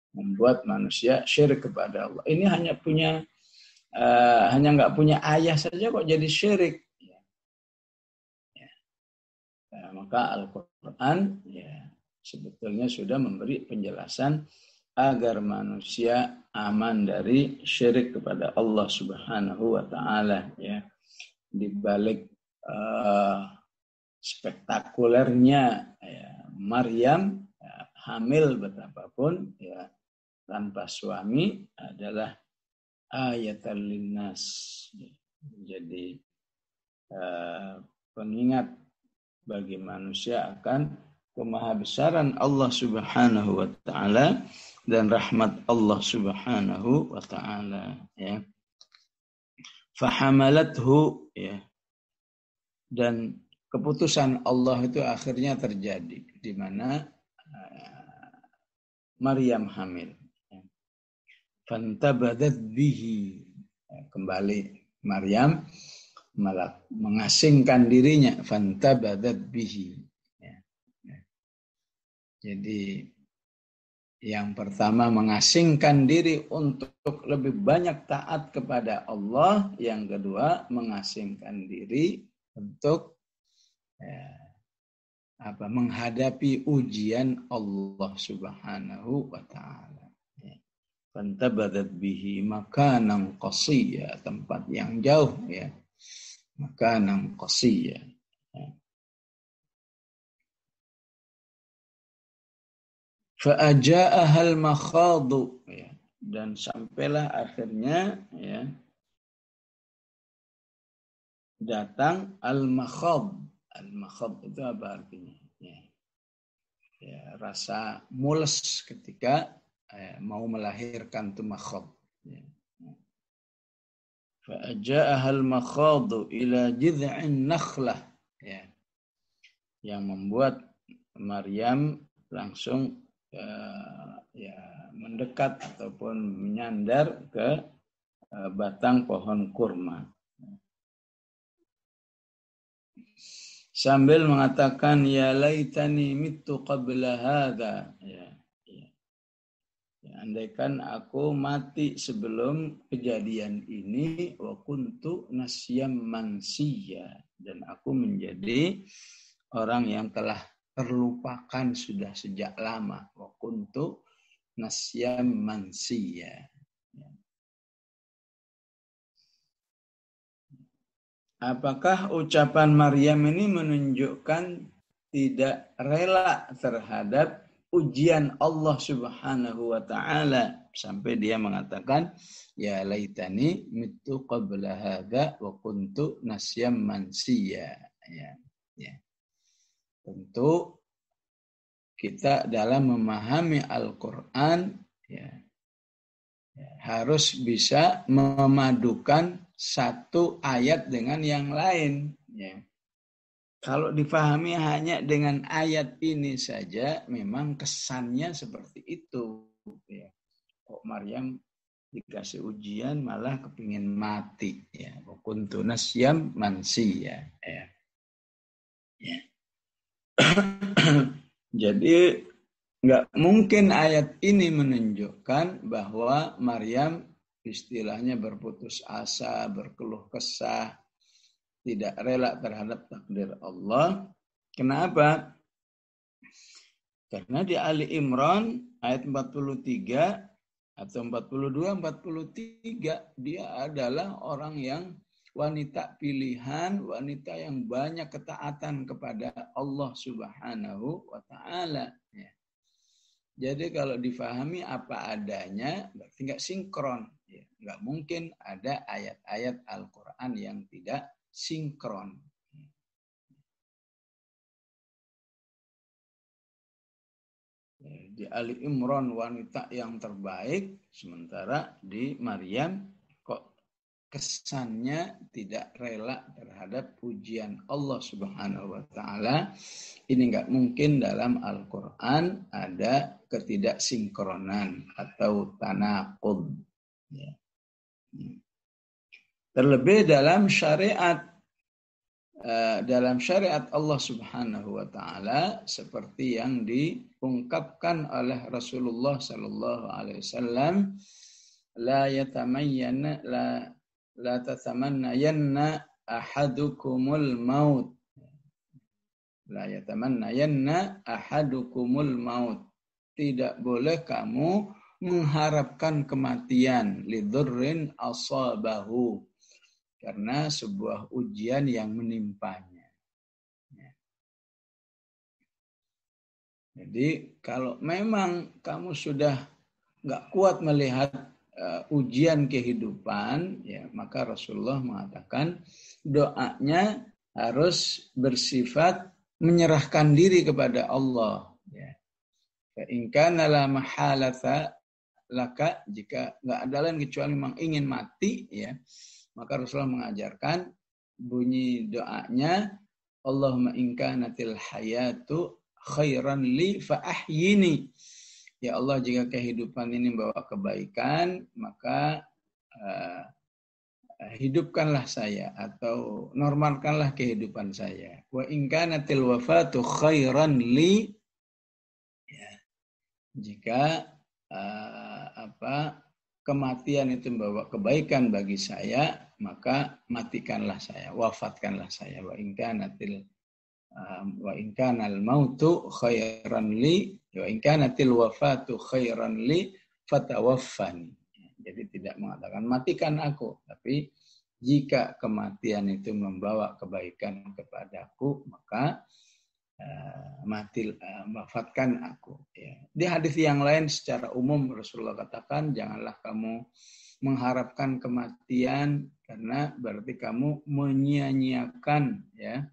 membuat manusia syirik kepada Allah. Ini hanya nggak punya ayah saja kok jadi syirik. Maka Al-Quran ya sebetulnya sudah memberi penjelasan agar manusia aman dari syirik kepada Allah Subhanahu wa taala ya. Di balik spektakulernya ya, Maryam ya, hamil betapapun ya tanpa suami adalah ayatan linnas ya. Jadi pengingat bagi manusia akan kemahabesaran Allah Subhanahu wa taala dan rahmat Allah Subhanahu wa taala ya. Fahamalathu ya. Dan keputusan Allah itu akhirnya terjadi di mana Maryam hamil. Fantabadat bihi, kembali Maryam mengasingkan dirinya, fantabadat bihi ya. Jadi yang pertama mengasingkan diri untuk lebih banyak taat kepada Allah, yang kedua mengasingkan diri untuk menghadapi ujian Allah Subhanahu wa taala. Fantabadat bihi makanan qasiyya, tempat yang jauh ya. Makanan qasiyya. Fa'aja'aha al-makhadu ya. Dan sampailah akhirnya ya datang al-makhad. Al-makhad itu apa artinya? Ya, rasa mules ketika mau melahirkan itu makhad. Ya. Fa'aja'aha al-makhadu ila jid'in nakhlah ya. Yang membuat Maryam langsung mendekat ataupun menyandar ke batang pohon kurma. Sambil mengatakan ya laitani mittu qabla hadza ya. andaikan aku mati sebelum kejadian ini, wa kuntu nasyam mansiya, dan aku menjadi orang yang telah terlupakan sudah sejak lama, wa kuntu nasyam mansiya. Apakah ucapan Maryam ini menunjukkan tidak rela terhadap ujian Allah Subhanahu wa taala sampai dia mengatakan ya laitani mitu qabla hadza wa kuntu nasyam mansiya, ya. Tentu kita dalam memahami Al-Qur'an harus bisa memadukan satu ayat dengan yang lain. Ya. Kalau difahami hanya dengan ayat ini saja, memang kesannya seperti itu. Ya. Kok Maryam dikasih ujian malah kepingin mati. Ya. Kuntu nasyam mansiya. Ya. Ya. Jadi nggak mungkin ayat ini menunjukkan bahwa Maryam istilahnya berputus asa, berkeluh kesah, tidak rela terhadap takdir Allah. Kenapa? Karena di Ali Imran ayat 43 atau 42, 43 dia adalah orang yang wanita pilihan, wanita yang banyak ketaatan kepada Allah Subhanahu wa taala. Ya. Jadi kalau difahami apa adanya, berarti nggak sinkron. Ya, nggak mungkin ada ayat-ayat Al-Quran yang tidak sinkron. Di Ali Imran wanita yang terbaik, sementara di Maryam kok kesannya tidak rela terhadap ujian Allah Subhanahu wa taala. Ini nggak mungkin dalam Al-Quran ada ketidaksinkronan atau tanaqud. Ya. Terlebih dalam syariat Allah Subhanahu wa taala seperti yang diungkapkan oleh Rasulullah sallallahu alaihi wasallam, la tatamannayanna ahadukumul maut. La yatamannayanna ahadukumul maut. Tidak boleh kamu mengharapkan kematian lidurrin asabahu, karena sebuah ujian yang menimpanya. Jadi kalau memang kamu sudah nggak kuat melihat ujian kehidupan, ya maka Rasulullah mengatakan doanya harus bersifat menyerahkan diri kepada Allah. Ya. Fa in kana la mahalata laka, jika nggak ada lain kecuali memang ingin mati, ya maka Rasulullah mengajarkan bunyi doanya, Allahumma in kanatil hayatu khairan li fa ahyini. Ya Allah, jika kehidupan ini membawa kebaikan, maka hidupkanlah saya atau normalkanlah kehidupan saya. Wa in kanatil wafatu khairan li, ya, jika kematian itu membawa kebaikan bagi saya, maka matikanlah saya, wafatkanlah saya. Wa in kanal mautu khairan li, wa in kanatil wafatu khairan li fatawaffani. Jadi tidak mengatakan matikan aku, tapi jika kematian itu membawa kebaikan kepadaku, maka wafatkan aku. Ya. Di hadis yang lain secara umum Rasulullah katakan, janganlah kamu mengharapkan kematian karena berarti kamu menyia-nyiakan ya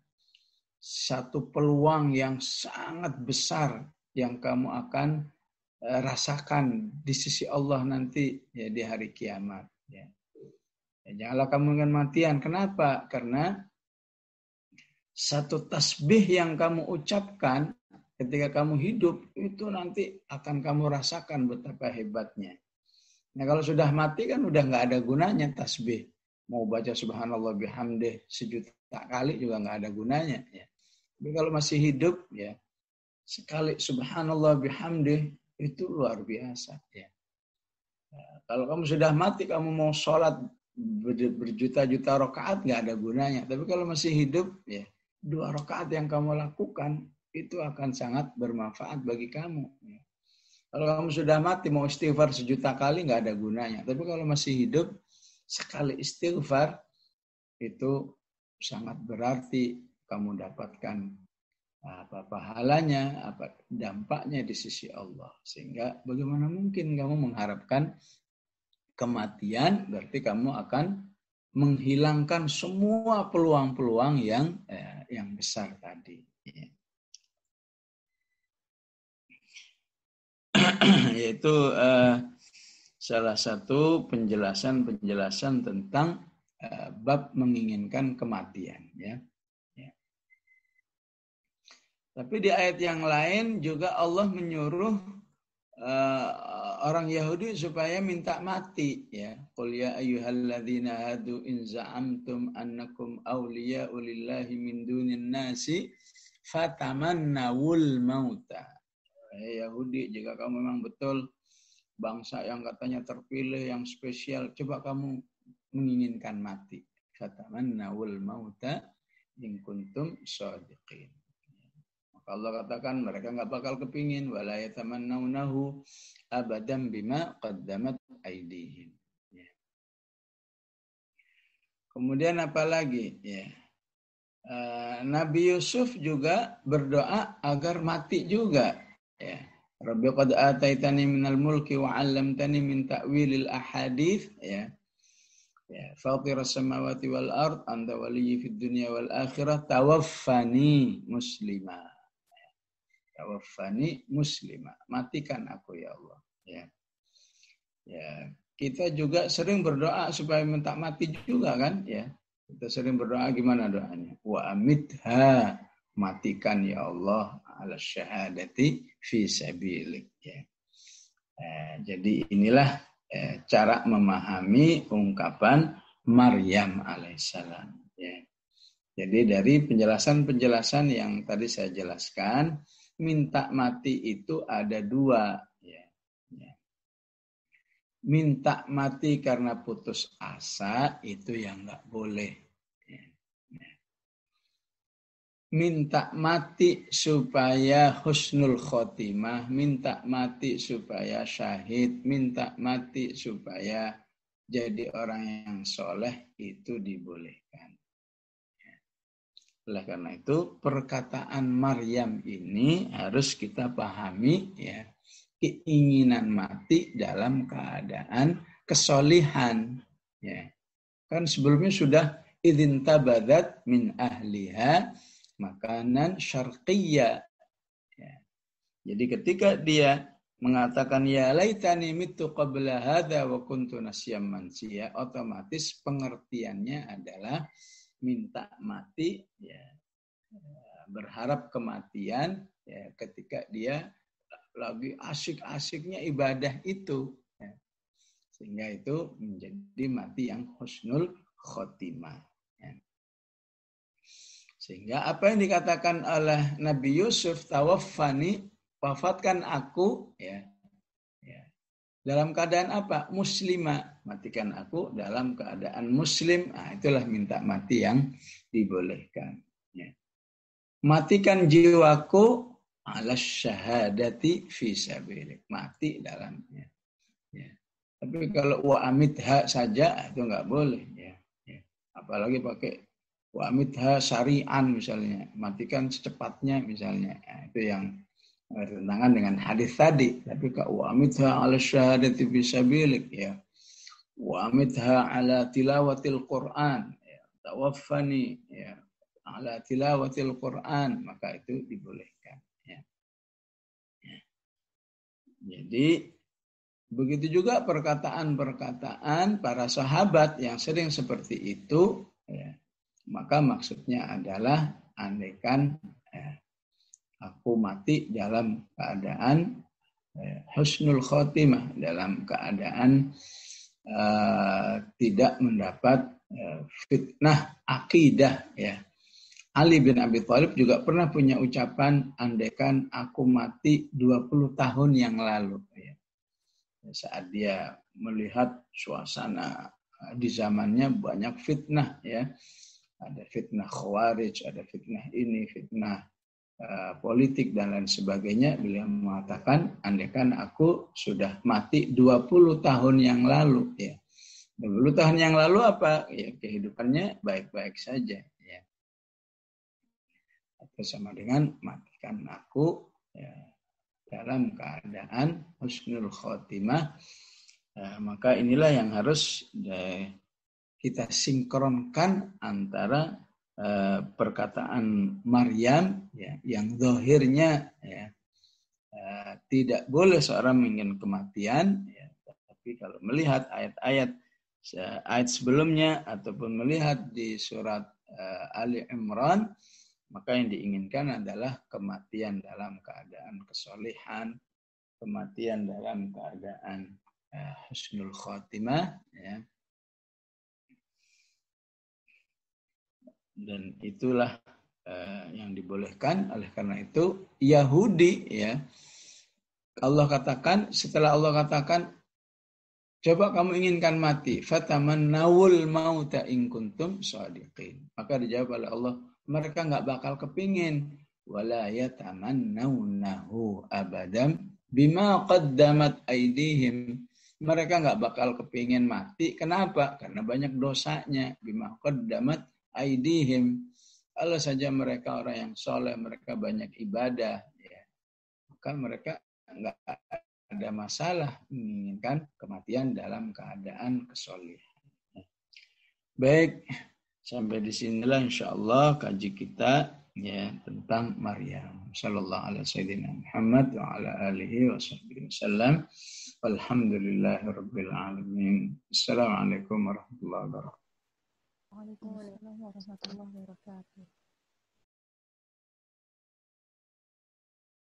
satu peluang yang sangat besar yang kamu akan rasakan di sisi Allah nanti ya di hari kiamat. Ya. Janganlah kamu dengan matian. Kenapa? Karena satu tasbih yang kamu ucapkan ketika kamu hidup itu nanti akan kamu rasakan betapa hebatnya. Nah kalau sudah mati kan udah nggak ada gunanya tasbih. Mau baca subhanallah bihamdih sejuta kali juga nggak ada gunanya. Ya. Tapi kalau masih hidup ya sekali subhanallah bihamdih itu luar biasa. Ya. Kalau kamu sudah mati, kamu mau sholat berjuta-juta rakaat nggak ada gunanya. Tapi kalau masih hidup, ya 2 rakaat yang kamu lakukan itu akan sangat bermanfaat bagi kamu. Kalau kamu sudah mati mau istighfar 1.000.000 kali nggak ada gunanya. Tapi kalau masih hidup, sekali istighfar itu sangat berarti kamu dapatkan apa pahalanya, apa dampaknya di sisi Allah. Sehingga bagaimana mungkin kamu mengharapkan kematian, berarti kamu akan menghilangkan semua peluang-peluang yang besar tadi. Yaitu salah satu penjelasan tentang bab menginginkan kematian. Ya. Tapi di ayat yang lain juga Allah menyuruh orang Yahudi supaya minta mati. Ya. Qul ya ayyuhalladzina hadu in za'amtum annakum awliya'u lillahi min dunin nasi fatamannawul mauta. Yahudi, jika kamu memang betul bangsa yang katanya terpilih, yang spesial, coba kamu menginginkan mati. Fatamannawul mauta in kuntum shadiqin. Allah katakan mereka nggak bakal kepingin wala yatamannawnahu abadan bima qaddamat aydihim. Ya. Kemudian apa lagi? Ya. Nabi Yusuf juga berdoa agar mati juga. Ya. Rabbi qad ataitani minal mulki wa 'allamtani min ta'wilil ahadits. Ya. Ya, fatiras samawati wal ard anta waliyyi fid dunya wal akhirah tawaffani muslimah. Tawaffani muslimah, matikan aku ya Allah. Ya, kita juga sering berdoa supaya minta mati juga kan? Ya, kita sering berdoa, gimana doanya? Wa amitha, matikan ya Allah ala syahadati fi sabilik. Ya. Jadi inilah cara memahami ungkapan Maryam alaihissalam. Ya. Jadi dari penjelasan-penjelasan yang tadi saya jelaskan, minta mati itu ada 2. Ya. Minta mati karena putus asa itu yang nggak boleh. Ya. Minta mati supaya husnul khotimah, minta mati supaya syahid, minta mati supaya jadi orang yang soleh itu dibolehkan. Oleh karena itu perkataan Maryam ini harus kita pahami, ya, keinginan mati dalam keadaan kesolihan. Ya. Kan sebelumnya sudah idzin tabadat min ahliha makanan syarqiyya. Ya. Jadi ketika dia mengatakan ya laitani mitu qabla hadza wa kuntu nasyam mansiya, otomatis pengertiannya adalah minta mati, ya, berharap kematian, ya, ketika dia lagi asik-asiknya ibadah itu, ya. Sehingga itu menjadi mati yang husnul khotimah. Ya. Sehingga apa yang dikatakan oleh Nabi Yusuf, tawaffani, wafatkan aku, ya. Dalam keadaan apa? Muslimah. Matikan aku dalam keadaan muslim. Nah, itulah minta mati yang dibolehkan. Ya. Matikan jiwaku ala syahadati fi sabilik. Mati dalamnya. Ya. Tapi kalau wa amitha saja itu nggak boleh. Ya. Ya. Apalagi pakai wa amitha syari'an misalnya. Matikan secepatnya misalnya. Nah, itu yang bertentangan dengan hadis tadi. Tapi wa amitha ala syahadati fisabilik, ya, wa amitha ala tilawatil Quran, ya, tawaffani, ya, ala tilawatil Quran, maka itu dibolehkan. Ya. Ya. Jadi begitu juga perkataan-perkataan para sahabat yang sering seperti itu, ya, maka maksudnya adalah andaikan aku mati dalam keadaan husnul khotimah, dalam keadaan tidak mendapat fitnah akidah. Ya. Ali bin Abi Thalib juga pernah punya ucapan, andaikan aku mati 20 tahun yang lalu. Ya. saat dia melihat suasana di zamannya banyak fitnah ya. Ada fitnah khawarij, ada fitnah ini, fitnah politik dan lain sebagainya. Beliau mengatakan, andaikan aku sudah mati 20 tahun yang lalu ya. 20 tahun yang lalu apa? Ya, kehidupannya baik-baik saja ya. Atau sama dengan matikan aku ya, dalam keadaan husnul khotimah. Maka inilah yang harus kita sinkronkan antara perkataan Maryam ya, yang zahirnya ya, tidak boleh seorang menginginkan kematian ya, tapi kalau melihat ayat-ayat sebelumnya ataupun melihat di surat Ali Imran, maka yang diinginkan adalah kematian dalam keadaan kesolehan, kematian dalam keadaan husnul khotimah ya. Dan itulah yang dibolehkan. Oleh karena itu Yahudi ya, setelah Allah katakan coba kamu inginkan mati, fatamannawul mauta in kuntum shadiqin. Maka dijawab oleh Allah, mereka enggak bakal kepingin, wala yatamannawnahu abadan bima qaddamat aydihim. Mereka enggak bakal kepingin mati. Kenapa? Karena banyak dosanya. Bima qaddamat aydihim. Kalau saja mereka orang yang soleh, mereka banyak ibadah, ya, maka mereka enggak ada masalah menginginkan kematian dalam keadaan kesolehan. Baik, sampai di sinilah insyaallah kaji kita ya tentang Maryam. Sallallahu alaihi wasallam Muhammad wa ala alihi wasallam. Alhamdulillahirabbil alamin. Assalamualaikum warahmatullahi wabarakatuh. Waalaikumsalam warahmatullahi wabarakatuh.